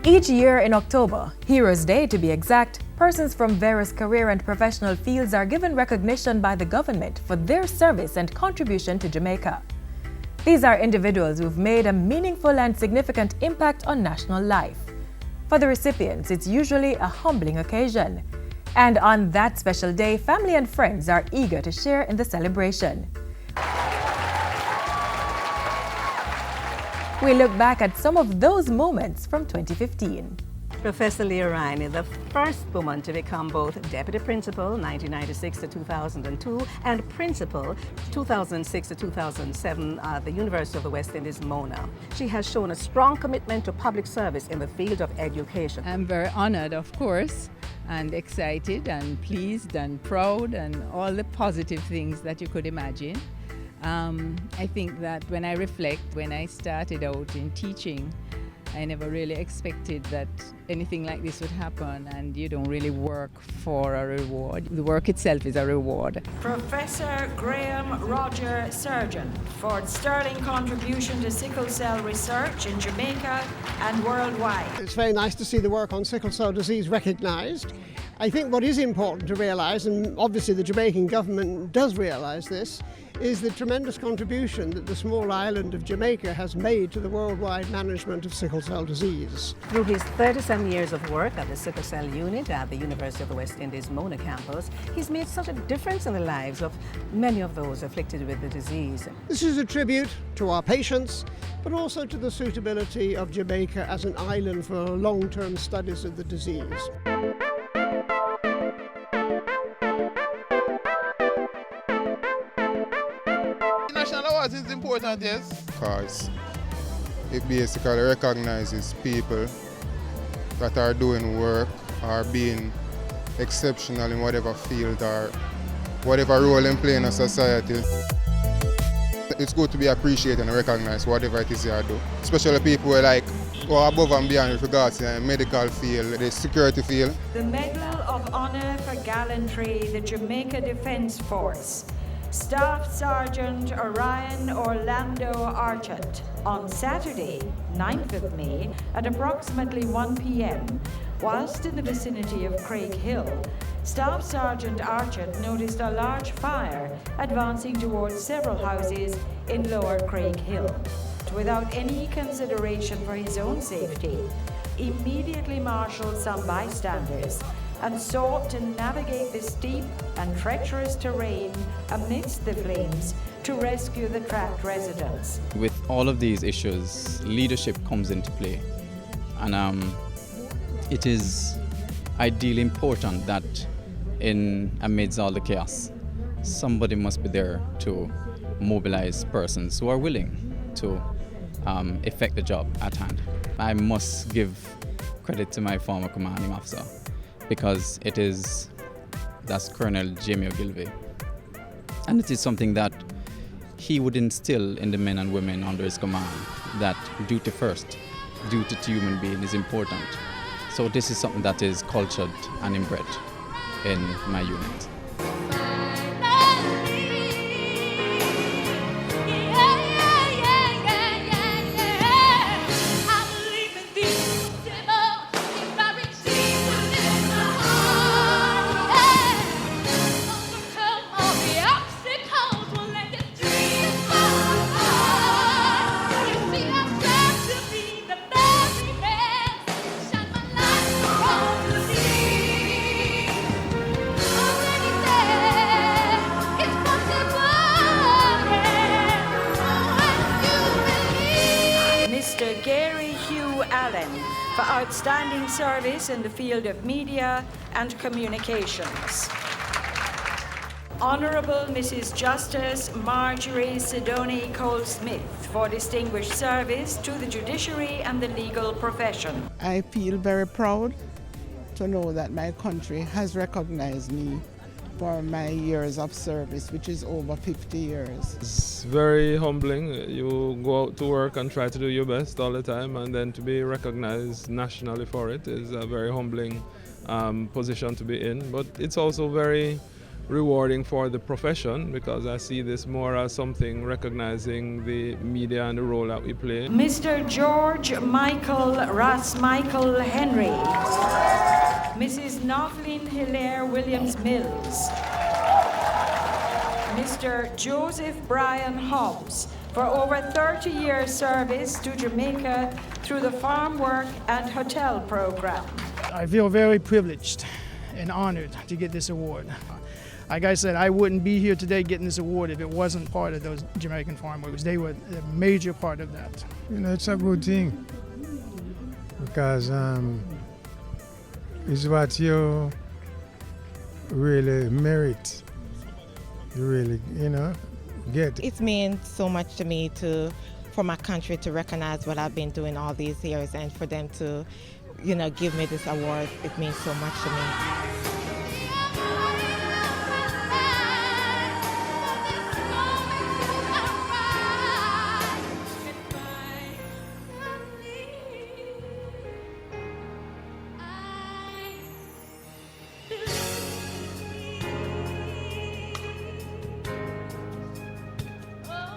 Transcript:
Each year in October, Heroes Day to be exact, persons from various career and professional fields are given recognition by the government for their service and contribution to Jamaica. These are individuals who've made a meaningful and significant impact on national life. For the recipients, it's usually a humbling occasion. And on that special day, family and friends are eager to share in the celebration. We look back at some of those moments from 2015. Professor Leah Riney, the first woman to become both Deputy Principal 1996 to 2002 and Principal 2006 to 2007 at the University of the West Indies, Mona. She has shown a strong commitment to public service in the field of education. I'm very honored, of course, and excited and pleased and proud and all the positive things that you could imagine. I think that when I reflect, when I started out in teaching, I never really expected that anything like this would happen, and you don't really work for a reward. The work itself is a reward. Professor Graham Roger Surgeon for sterling contribution to sickle cell research in Jamaica and worldwide. It's very nice to see the work on sickle cell disease recognised. I think what is important to realise, and obviously the Jamaican government does realise this, is the tremendous contribution that the small island of Jamaica has made to the worldwide management of sickle cell disease. Through his 37 years of work at the Sickle Cell Unit at the University of the West Indies Mona campus, he's made such a difference in the lives of many of those afflicted with the disease. This is a tribute to our patients, but also to the suitability of Jamaica as an island for long-term studies of the disease. It's important, yes, because it basically recognizes people that are doing work or being exceptional in whatever field or whatever role they play in a society. It's good to be appreciated and recognized whatever it is they do, especially people who go above and beyond with regards to the medical field, the security field. The Medal of Honor for Gallantry, the Jamaica Defence Force. Staff Sergeant Orion Orlando Archett on Saturday, 9th of May at approximately 1 p.m. Whilst in the vicinity of Craig Hill, Staff Sergeant Archett noticed a large fire advancing towards several houses in Lower Craig Hill. Without any consideration for his own safety, immediately marshaled some bystanders and sought to navigate the steep and treacherous terrain amidst the flames to rescue the trapped residents. With all of these issues, leadership comes into play, and it is ideally important that amidst all the chaos, somebody must be there to mobilize persons who are willing to effect the job at hand. I must give credit to my former commanding officer, because that's Colonel Jamie Ogilvie. And it is something that he would instill in the men and women under his command, that duty first, duty to human being is important. So this is something that is cultured and inbred in my unit. For outstanding service in the field of media and communications. Honourable Mrs. Justice Marjorie Sidoni Cole-Smith for distinguished service to the judiciary and the legal profession. I feel very proud to know that my country has recognized me for my years of service, which is over 50 years. It's very humbling. You go out to work and try to do your best all the time, and then to be recognized nationally for it is a very humbling position to be in. But it's also very rewarding for the profession, because I see this more as something recognizing the media and the role that we play. Mr. George Michael Ross-Michael Henry, Mrs. Novlin Hilaire Williams-Mills, Mr. Joseph Brian Hobbs, for over 30 years service to Jamaica through the Farm Work and Hotel program. I feel very privileged and honored to get this award. Like I said, I wouldn't be here today getting this award if it wasn't part of those Jamaican farm workers. They were a major part of that. You know, it's a good thing because it's what you really merit. You really, get. It means so much to me for my country to recognize what I've been doing all these years, and for them to, give me this award. It means so much to me.